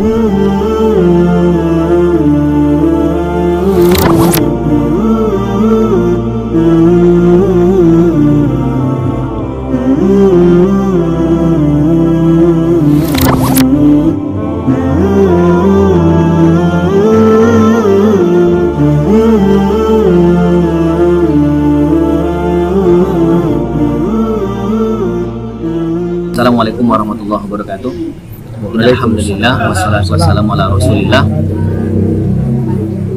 Assalamualaikum warahmatullahi wabarakatuh. Alhamdulillah wassalatu wassalamu ala rasulillah.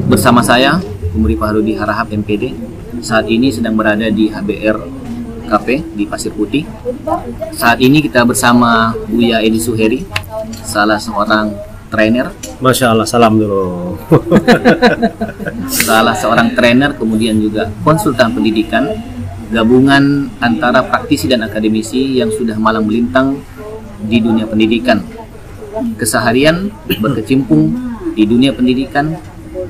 Bersama saya Umri Fahrudi Harahap MPD. Saat ini sedang berada di HBR Cafe di Pasir Putih. Saat ini kita bersama Buya Edi Suheri, salah seorang trainer. Masya Allah, salam dulu. Salah seorang trainer, kemudian juga konsultan pendidikan, gabungan antara praktisi dan akademisi yang sudah malang melintang di dunia pendidikan. Keseharian berkecimpung di dunia pendidikan,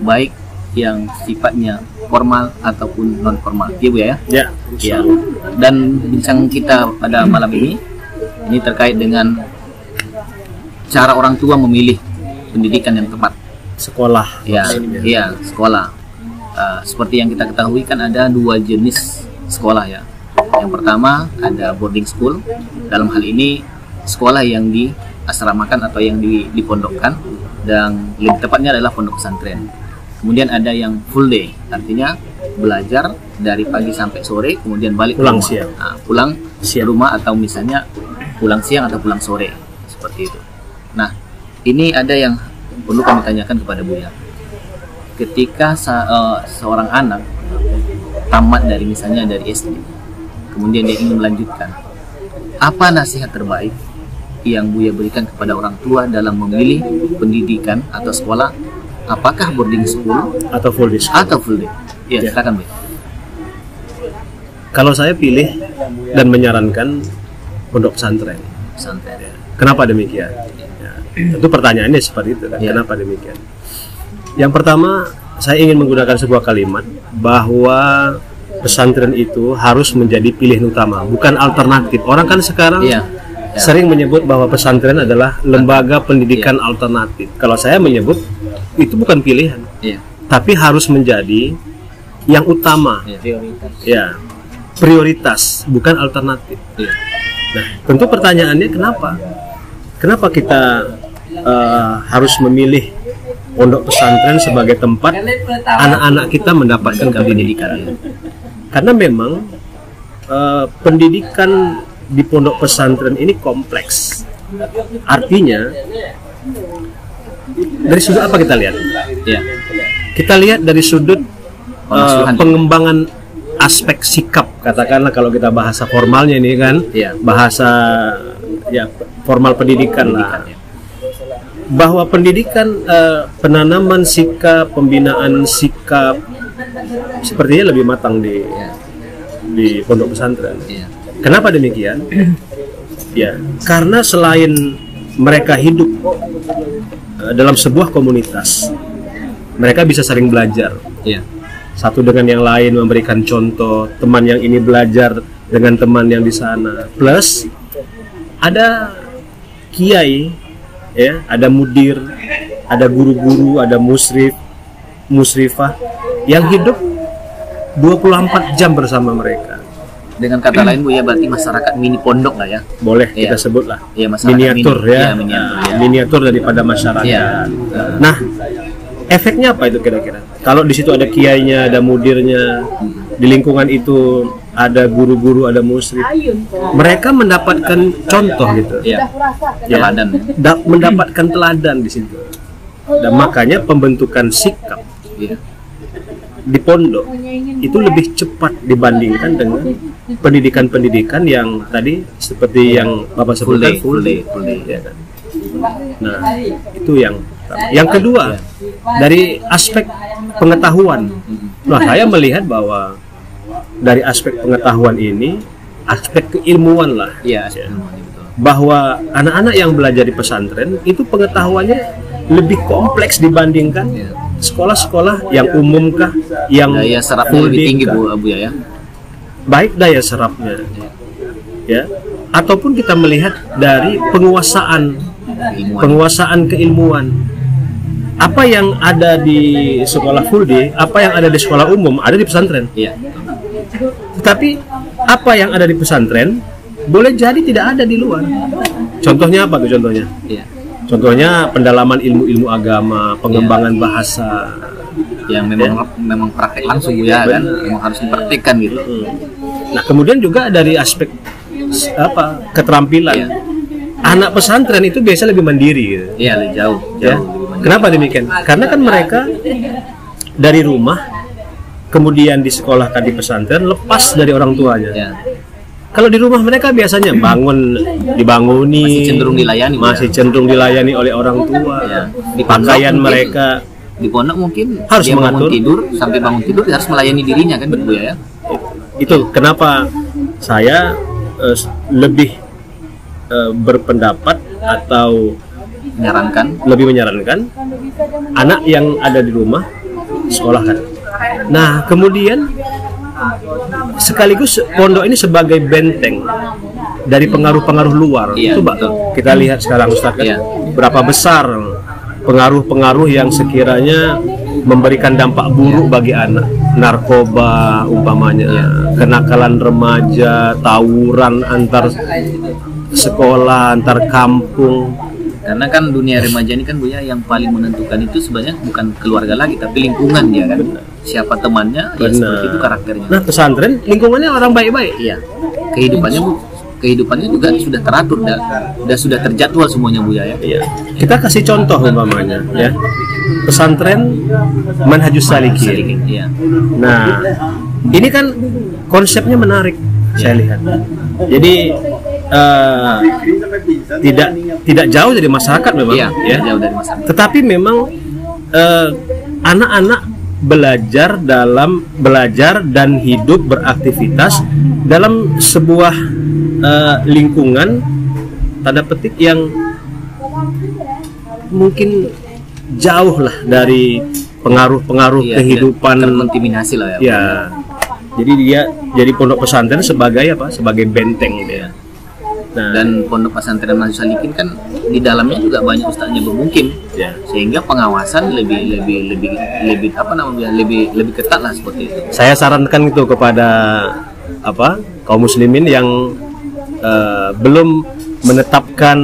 baik yang sifatnya formal ataupun non formal. Ya Bu ya? Ya. Dan bincang kita pada malam ini terkait dengan cara orang tua memilih pendidikan yang tepat. Sekolah. Ya, sekolah. Seperti yang kita ketahui kan ada dua jenis sekolah ya. Yang pertama ada boarding school. Dalam hal ini sekolah yang diasramakan atau yang dipondokkan, dan lebih tepatnya adalah pondok pesantren. Kemudian ada yang full day, artinya belajar dari pagi sampai sore, kemudian balik pulang ke rumah. siang. Pulang ke rumah, atau misalnya pulang siang atau pulang sore, seperti itu. Nah, ini ada yang perlu kami tanyakan kepada Buya. Ketika seorang anak tamat dari misalnya dari SD, kemudian dia ingin melanjutkan, apa nasihat terbaik yang Buya berikan kepada orang tua dalam memilih pendidikan atau sekolah, apakah boarding school atau full day? Ya, silakan Bu. Kalau saya pilih dan menyarankan pondok pesantren. Ya. Kenapa demikian? Ya, tentu pertanyaannya seperti itu kan. Kenapa demikian? Yang pertama, saya ingin menggunakan sebuah kalimat bahwa pesantren itu harus menjadi pilihan utama, bukan alternatif. Orang kan sekarang sering menyebut bahwa pesantren adalah lembaga pendidikan alternatif. Kalau saya menyebut itu bukan pilihan, tapi harus menjadi yang utama, prioritas, bukan alternatif. Nah, tentu pertanyaannya kenapa kita harus memilih pondok pesantren sebagai tempat anak-anak kita mendapatkan pendidikan. Karena memang pendidikan di pondok pesantren ini kompleks. Artinya dari sudut apa kita lihat? Kita lihat dari sudut pengembangan aspek sikap, katakanlah kalau kita bahasa formalnya ini kan, bahasa formal pendidikan lah. Bahwa pendidikan, penanaman sikap, pembinaan sikap sepertinya lebih matang di pondok pesantren. Kenapa demikian? Karena selain mereka hidup dalam sebuah komunitas, mereka bisa saling belajar. Satu dengan yang lain, memberikan contoh. Teman yang ini belajar dengan teman yang di sana. Plus ada kiai, ada mudir, ada guru-guru, ada musrifah yang hidup 24 jam bersama mereka. Dengan kata lain Bu ya, berarti masyarakat mini pondok lah ya. Boleh kita sebutlah. Miniatur miniatur daripada masyarakat. Nah, efeknya apa itu kira-kira? Kalau di situ ada kiainya, ada mudirnya, di lingkungan itu ada guru-guru, ada musrif, mereka mendapatkan contoh gitu. Teladan. Mendapatkan teladan di situ. Dan makanya pembentukan sikap di pondok itu lebih cepat dibandingkan dengan pendidikan-pendidikan yang tadi seperti yang Bapak sebutkan full day. Nah, itu yang kedua, dari aspek pengetahuan. Nah, saya melihat bahwa dari aspek pengetahuan ini, aspek keilmuan lah. Bahwa anak-anak yang belajar di pesantren itu pengetahuannya lebih kompleks dibandingkan sekolah-sekolah yang umumkah, yang daya serapnya lebih tinggi Bu ya. Baik daya serapnya, ataupun kita melihat dari penguasaan keilmuan. Penguasaan keilmuan. Apa yang ada di sekolah full day, apa yang ada di sekolah umum ada di pesantren. Iya. Tetapi apa yang ada di pesantren boleh jadi tidak ada di luar. Contohnya apa tuh contohnya? Iya. Contohnya pendalaman ilmu-ilmu agama, pengembangan bahasa. Yang memang praktek langsung ya kan, memang harus dipraktekkan gitu. Nah kemudian juga dari aspek keterampilan. Anak pesantren itu biasa lebih mandiri gitu. Iya, lebih jauh. Ya. Kenapa demikian? Karena kan mereka dari rumah kemudian disekolahkan di pesantren lepas dari orang tuanya. Ya. Kalau di rumah mereka biasanya dibanguni, masih cenderung dilayani oleh orang tua. Ya. Di pakaian mereka di pondok mungkin harus dia mengatur bangun tidur sampai bangun tidur dia harus melayani dirinya kan gitu ya. Itu kenapa saya lebih berpendapat atau lebih menyarankan anak yang ada di rumah sekolahkan. Nah kemudian sekaligus pondok ini sebagai benteng dari pengaruh-pengaruh luar. Coba kita lihat sekarang Ustaz kan, berapa besar pengaruh-pengaruh yang sekiranya memberikan dampak buruk bagi anak. Narkoba umpamanya, kenakalan remaja, tawuran antar sekolah, antar kampung. Karena kan dunia remaja ini kan Buya yang paling menentukan itu sebenarnya bukan keluarga lagi tapi lingkungan dia kan. Siapa temannya, ya seperti itu karakternya. Nah pesantren lingkungannya orang baik-baik. Iya. Kehidupannya juga sudah teratur, sudah terjadwal semuanya Buya ya. Iya. Kita kasih contoh umpamanya ya. Pesantren Manhajus Salikin. Iya. Nah ini kan konsepnya menarik saya lihat. Jadi tidak jauh dari masyarakat memang, jauh dari masyarakat. Tetapi memang anak-anak belajar dan hidup beraktivitas dalam sebuah lingkungan tanda petik yang mungkin jauh lah dari pengaruh-pengaruh kehidupan, terkontaminasi lah ya. Ya. Jadi pondok pesantren sebagai benteng gitu ya. Nah, dan pondok pesantren Manhajus Salikin kan di dalamnya juga banyak ustaznya bermukim, sehingga pengawasan lebih ketat lah seperti itu. Saya sarankan itu kepada kaum muslimin yang belum menetapkan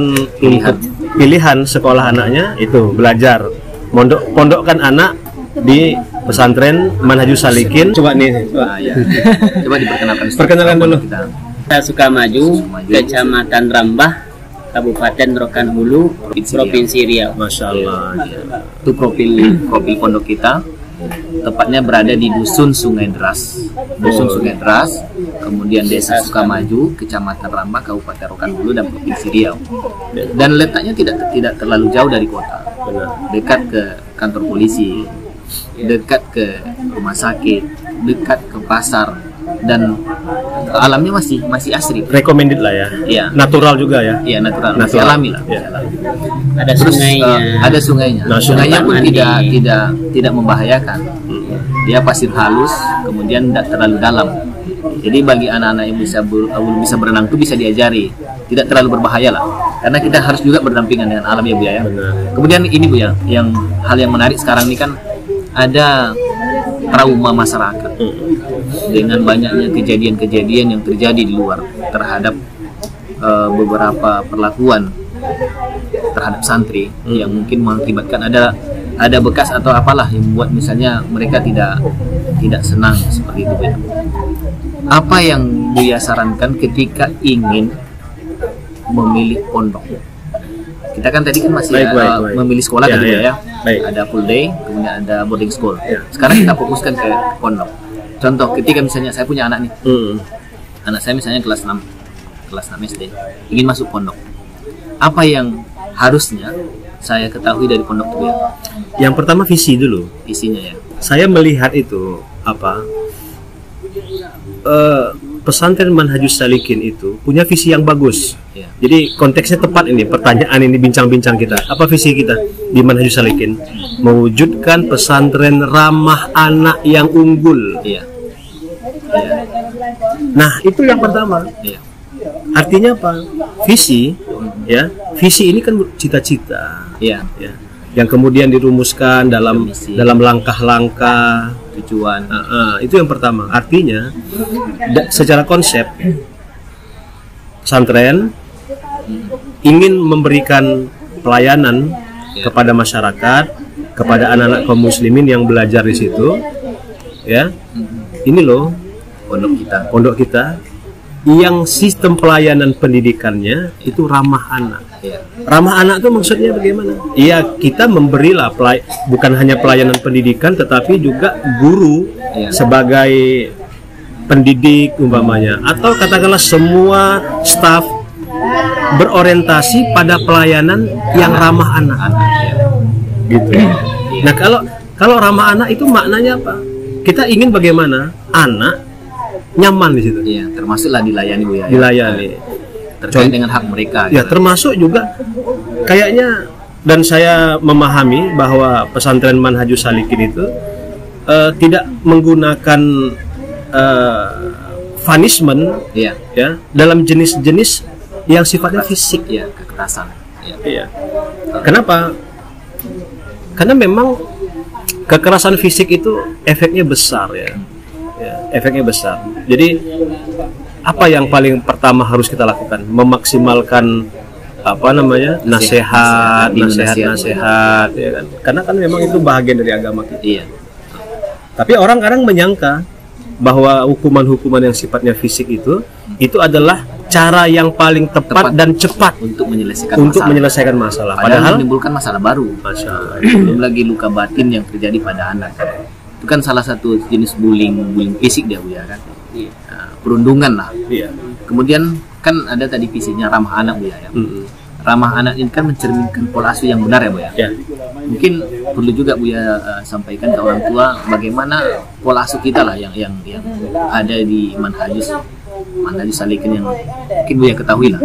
pilihan sekolah anaknya itu belajar pondokkan anak di pesantren Manhajus Salikin. Coba nih, coba diperkenalkan. Perkenalkan dulu. Saya Sukamaju, Kecamatan Rambah, Kabupaten Rokan Hulu, Provinsi Riau. Masya Allah. Itu profil pondok kita. Tepatnya berada di Dusun Sungai Deras. Kemudian Desa Sukamaju, Kecamatan Rambah, Kabupaten Rokan Hulu dan Provinsi Riau. Dan letaknya tidak terlalu jauh dari kota. Dekat ke kantor polisi, dekat ke rumah sakit, dekat ke pasar. Dan alamnya masih asri. Recommended lah ya. Iya. Natural juga ya. Iya, natural. Masih alami lah. Ya. Ada sungainya. Ada sungainya. Nah, sungainya pun tidak membahayakan. Dia pasir halus, kemudian tidak terlalu dalam. Jadi bagi anak-anak yang bisa berenang itu bisa diajari. Tidak terlalu berbahaya lah. Karena kita harus juga berdampingan dengan alam ya Bu ya. Kemudian ini Bu ya, hal yang menarik sekarang ini kan ada trauma masyarakat dengan banyaknya kejadian-kejadian yang terjadi di luar terhadap beberapa perlakuan terhadap santri yang mungkin mengakibatkan ada bekas atau apalah yang membuat misalnya mereka tidak senang seperti itu ya. Apa yang Buya sarankan ketika ingin memilih pondok? Kita kan tadi masih memilih sekolah tadi ya. Ada full day, kemudian ada boarding school. Sekarang kita fokuskan ke pondok. Contoh, ketika misalnya saya punya anak nih, anak saya misalnya kelas 6 SD, ingin masuk pondok. Apa yang harusnya saya ketahui dari pondok itu ya? Yang pertama visi dulu. Visinya ya. Saya melihat itu pesantren Manhajus Salikin itu punya visi yang bagus. Jadi konteksnya tepat ini, pertanyaan ini bincang-bincang kita. Apa visi kita di Manhajus Salikin? Mewujudkan pesantren ramah anak yang unggul. Nah, itu yang pertama. Artinya apa? Visi visi ini kan cita-cita, ya, yang kemudian dirumuskan dalam langkah-langkah tujuan. Itu yang pertama. Artinya secara konsep pesantren ingin memberikan pelayanan kepada masyarakat, kepada anak-anak kaum muslimin yang belajar di situ, ya. Ini loh pondok kita yang sistem pelayanan pendidikannya itu ramah anak. Ramah anak itu maksudnya bagaimana? Iya, kita memberilah bukan hanya pelayanan pendidikan, tetapi juga guru sebagai pendidik umpamanya, atau katakanlah semua staf berorientasi pada pelayanan yang ramah anak. Gitu. Nah, kalau ramah anak itu maknanya apa? Kita ingin bagaimana anak nyaman di situ. Iya, termasuklah dilayani Bu ya. Dilayani. Terkait dengan hak mereka. Ya, termasuk juga kayaknya, dan saya memahami bahwa pesantren Manhajus Salikin itu tidak menggunakan punishment ya dalam jenis-jenis yang sifatnya fisik, kekerasan. Iya. Kenapa? Karena memang kekerasan fisik itu efeknya besar ya, efeknya besar. Jadi apa yang paling pertama harus kita lakukan? Memaksimalkan nasihat, ya kan? Karena kan memang itu bagian dari agama kita. Iya. Tapi orang kadang menyangka bahwa hukuman-hukuman yang sifatnya fisik itu adalah cara yang paling tepat dan cepat untuk menyelesaikan masalah. Padahal menimbulkan masalah baru. Belum lagi luka batin yang terjadi pada anak. Itu kan salah satu jenis bullying fisik dia Bu ya kan. Perundungan lah. Iya. Kemudian kan ada tadi visinya ramah anak Bu ya. Ramah anak ini kan mencerminkan pola asuh yang benar ya Bu ya. Mungkin perlu juga Bu ya sampaikan ke orang tua bagaimana pola asuh kita lah yang ada di Manhajus Salikin yang mungkin Bu ya ketahui lah.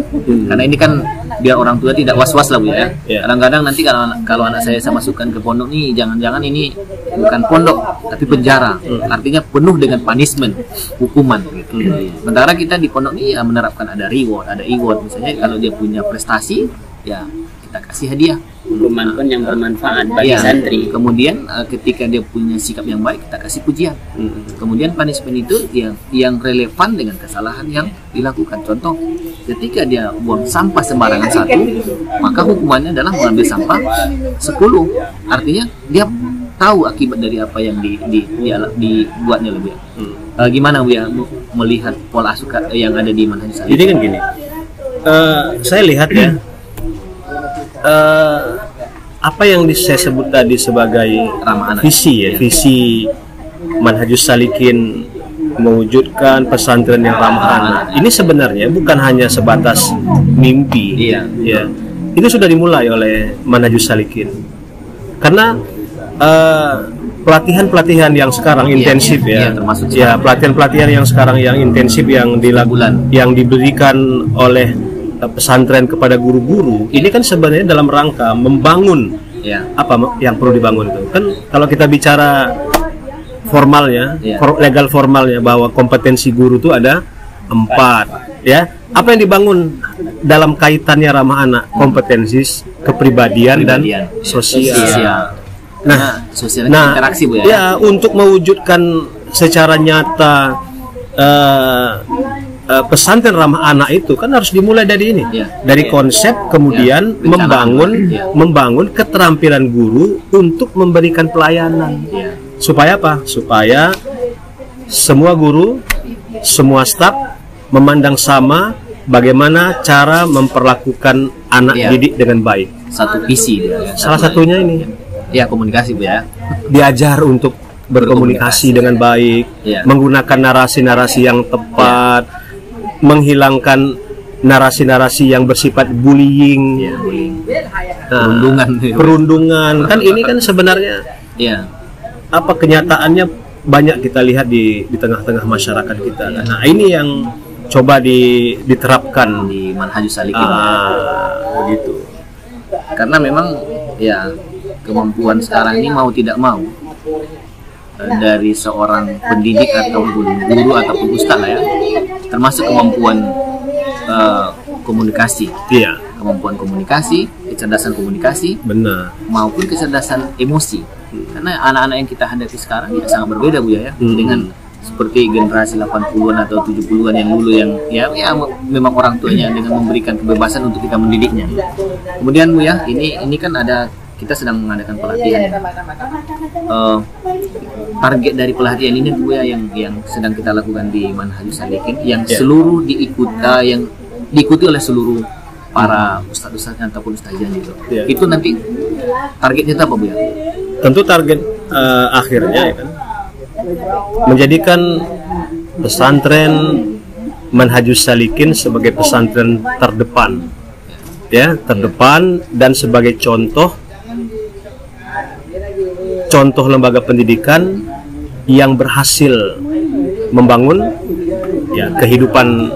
Karena ini kan biar orang tua tidak was-was lah Bu ya. Kadang-kadang nanti kalau anak saya masukkan ke pondok nih, jangan-jangan ini bukan pondok tapi penjara. Artinya penuh dengan punishment, hukuman gitu. Sementara kita di pondok ini menerapkan ada reward. Misalnya kalau dia punya prestasi ya kita kasih hadiah. Hukuman pun yang bermanfaat bagi santri. Kemudian ketika dia punya sikap yang baik kita kasih pujian. Kemudian punishment itu yang relevan dengan kesalahan yang dilakukan. Contoh, ketika dia buang sampah sembarangan 1, maka hukumannya adalah mengambil sampah 10. Artinya dia tahu akibat dari apa yang dibuatnya lebih. Gimana Bu ya melihat pola asuh yang ada di Manhajus Salikin? Jadi kan gini, saya lihat ya. Apa yang saya sebut tadi sebagai ramah anak, visi Manhajus Salikin mewujudkan pesantren yang ramah anak. Ini sebenarnya bukan hanya sebatas mimpi. Itu sudah dimulai oleh Manhajus Salikin. Karena pelatihan-pelatihan yang sekarang intensif pelatihan-pelatihan yang sekarang yang intensif yang diberikan oleh pesantren kepada guru-guru ini kan sebenarnya dalam rangka membangun apa yang perlu dibangun itu kan. Kalau kita bicara formalnya, legal formalnya bahwa kompetensi guru itu ada 4 ya. Apa yang dibangun dalam kaitannya ramah anak? Kompetensi kepribadian dan sosial. Nah, interaksi Bu ya untuk mewujudkan secara nyata pesantren ramah anak itu kan harus dimulai dari ini, dari konsep, kemudian membangun keterampilan guru untuk memberikan pelayanan. Supaya apa? Supaya semua guru, semua staf memandang sama bagaimana cara memperlakukan anak didik dengan baik. Satu visi salah satunya ini komunikasi Bu ya. Diajar untuk berkomunikasi dengan baik, menggunakan narasi-narasi yang tepat, menghilangkan narasi-narasi yang bersifat bullying, perundungan. Kan ini kan sebenarnya apa kenyataannya banyak kita lihat di tengah-tengah masyarakat kita. Nah, ini yang coba diterapkan di Manhajus Salikin. Begitu. Karena memang kemampuan sekarang ini mau tidak mau dari seorang pendidik ataupun guru ataupun ustaz lah ya, termasuk kemampuan komunikasi, kemampuan komunikasi, kecerdasan komunikasi, benar, maupun kecerdasan emosi. Karena anak-anak yang kita hadapi sekarang ya sangat berbeda Bu ya, dengan seperti generasi 80-an atau 70-an yang dulu yang ya memang orang tuanya dengan memberikan kebebasan untuk kita mendidiknya. Kemudian Bu ya, ini kan kita sedang mengadakan pelatihan. Target dari pelatihan ini Bu ya yang sedang kita lakukan di Manhajus Salikin yang seluruh diikuti oleh seluruh para ustadz-ustadznya ataupun ustazah gitu. Itu nanti targetnya itu apa Bu ya? Tentu target akhirnya ya kan, menjadikan pesantren Manhajus Salikin sebagai pesantren terdepan, ya, terdepan dan sebagai contoh lembaga pendidikan yang berhasil membangun ya kehidupan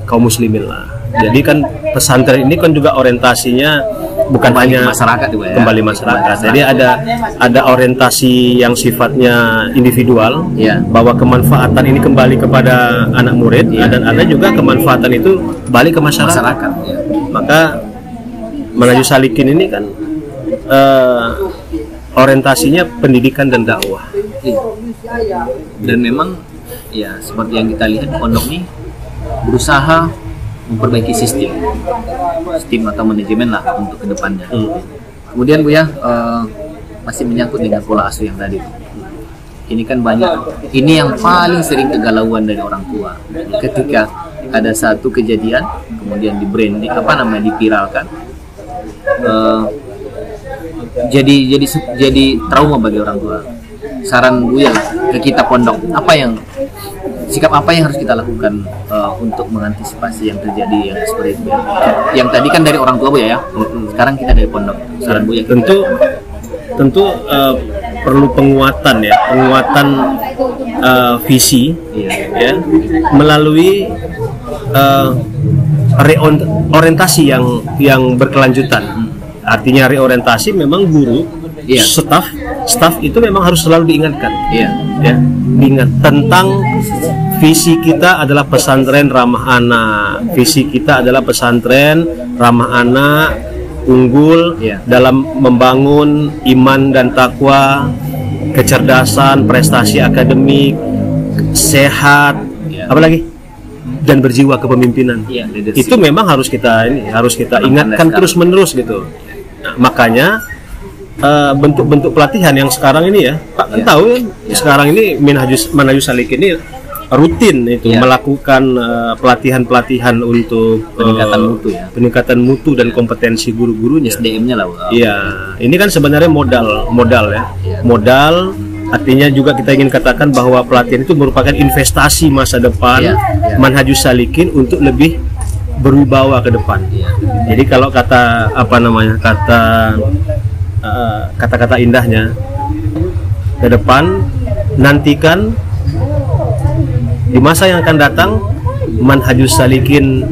kaum muslimin lah. Jadi kan pesantren ini kan juga orientasinya bukan hanya masyarakat juga ya. Kembali masyarakat. Jadi ada orientasi yang sifatnya individual, bahwa kemanfaatan ini kembali kepada anak murid, dan ada juga kemanfaatan itu balik ke masyarakat. Maka Manhajus Salikin ini kan orientasinya pendidikan dan dakwah. Dan memang ya seperti yang kita lihat, pondok ini berusaha memperbaiki sistem atau manajemen lah untuk kedepannya. Kemudian Bu ya, masih menyangkut dengan pola asuh yang tadi. Ini kan banyak, ini yang paling sering kegalauan dari orang tua. Ketika ada satu kejadian, kemudian dipiralkan, jadi trauma bagi orang tua. Saran Bu ya ke kita pondok, sikap apa yang harus kita lakukan untuk mengantisipasi yang terjadi yang seperti itu ya? Yang tadi kan dari orang tua Bu ya, sekarang kita dari pondok. Saran Bu ya. Tentu perlu penguatan visi, ya, melalui reorientasi yang berkelanjutan. Artinya reorientasi memang guru, staff itu memang harus selalu diingatkan, diingat tentang visi kita adalah pesantren ramah anak, visi kita adalah pesantren ramah anak, unggul dalam membangun iman dan takwa, kecerdasan, prestasi akademik, sehat, apalagi dan berjiwa kepemimpinan. Itu memang harus kita ingatkan terus-menerus gitu. Nah, makanya bentuk-bentuk pelatihan yang sekarang ini ya, Pak kan tahu kan, sekarang ini Manhajus Salikin ini rutin itu melakukan pelatihan-pelatihan untuk peningkatan mutu dan kompetensi guru-gurunya, SDM-nya lah. Iya, ini kan sebenarnya modal ya. Modal artinya juga kita ingin katakan bahwa pelatihan itu merupakan investasi masa depan Manhajus Salikin untuk lebih berwibawa ke depan. Jadi kalau kata-kata indahnya ke depan, nantikan di masa yang akan datang Manhajus Salikin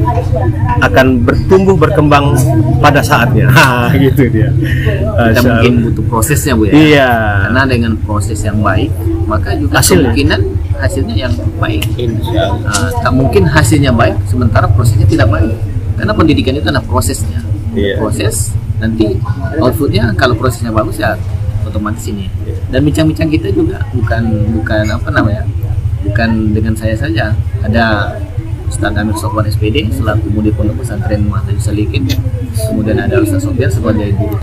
akan bertumbuh berkembang pada saatnya. Gitu dia. Kita mungkin butuh prosesnya Bu ya. Iya. Karena dengan proses yang baik, maka juga kemungkinan hasilnya yang baik. Tak mungkin hasilnya baik sementara prosesnya tidak baik. Karena pendidikan itu adalah prosesnya. Proses nanti outputnya kalau prosesnya bagus ya otomatis ini. Dan bincang-bincang kita juga bukan dengan saya saja. Ada Ustaz Amir Sofwan SPD selaku mudir pondok pesantren Manhajus Salikin. Kemudian ada Ustaz Sofyan sebagai guru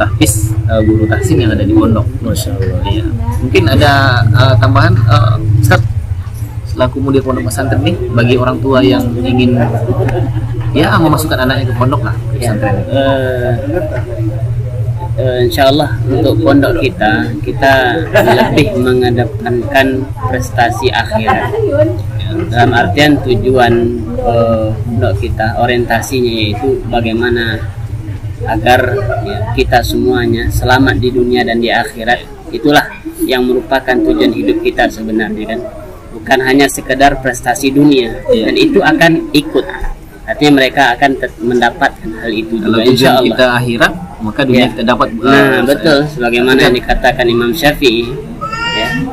tahsin yang ada di pondok. Masya Allah. Iya. Mungkin ada tambahan Ustaz selaku mudir pondok pesantren nih bagi orang tua yang ingin memasukkan anaknya ke pondok lah pesantren. Insya Allah untuk pondok kita lebih mengedepankan prestasi akhirat. Dalam artian tujuan pondok kita, orientasinya yaitu bagaimana agar kita semuanya selamat di dunia dan di akhirat. Itulah yang merupakan tujuan hidup kita sebenarnya kan. Bukan hanya sekedar prestasi dunia, dan itu akan ikut. Artinya mereka akan mendapatkan hal itu juga insya Allah. Kita akhirat, maka dunia kita dapat. Betul, sebagaimana yang dikatakan Imam Syafi'i,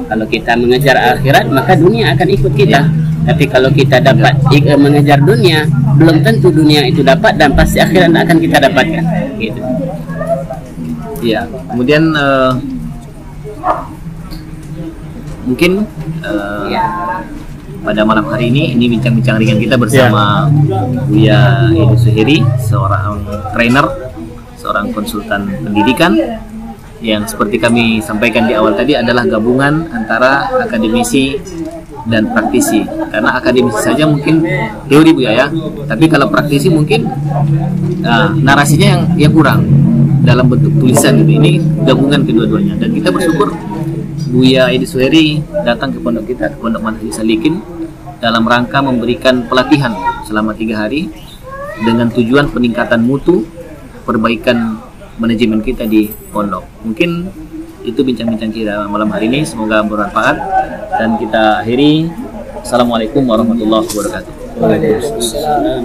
kalau kita mengejar akhirat maka dunia akan ikut kita. Tapi kalau kita dapat mengejar dunia, belum tentu dunia itu dapat, dan pasti akhirat akan kita dapatkan. Gitu. Ya, kemudian mungkin pada malam hari ini bincang-bincang ringan kita bersama Buya Edi Suheri, seorang trainer, seorang konsultan pendidikan, yang seperti kami sampaikan di awal tadi adalah gabungan antara akademisi dan praktisi. Karena akademisi saja mungkin teori Buya ya, tapi kalau praktisi mungkin narasinya yang kurang dalam bentuk tulisan gitu. Ini gabungan kedua-duanya, dan kita bersyukur Buya Edi Suheri datang ke pondok kita, ke Pondok Manhaj Salikin, dalam rangka memberikan pelatihan selama 3 hari dengan tujuan peningkatan mutu, perbaikan manajemen kita di pondok. Mungkin itu bincang-bincang kita malam hari ini, semoga bermanfaat, dan kita akhiri. Assalamualaikum warahmatullahi wabarakatuh. Waalaikumsalam.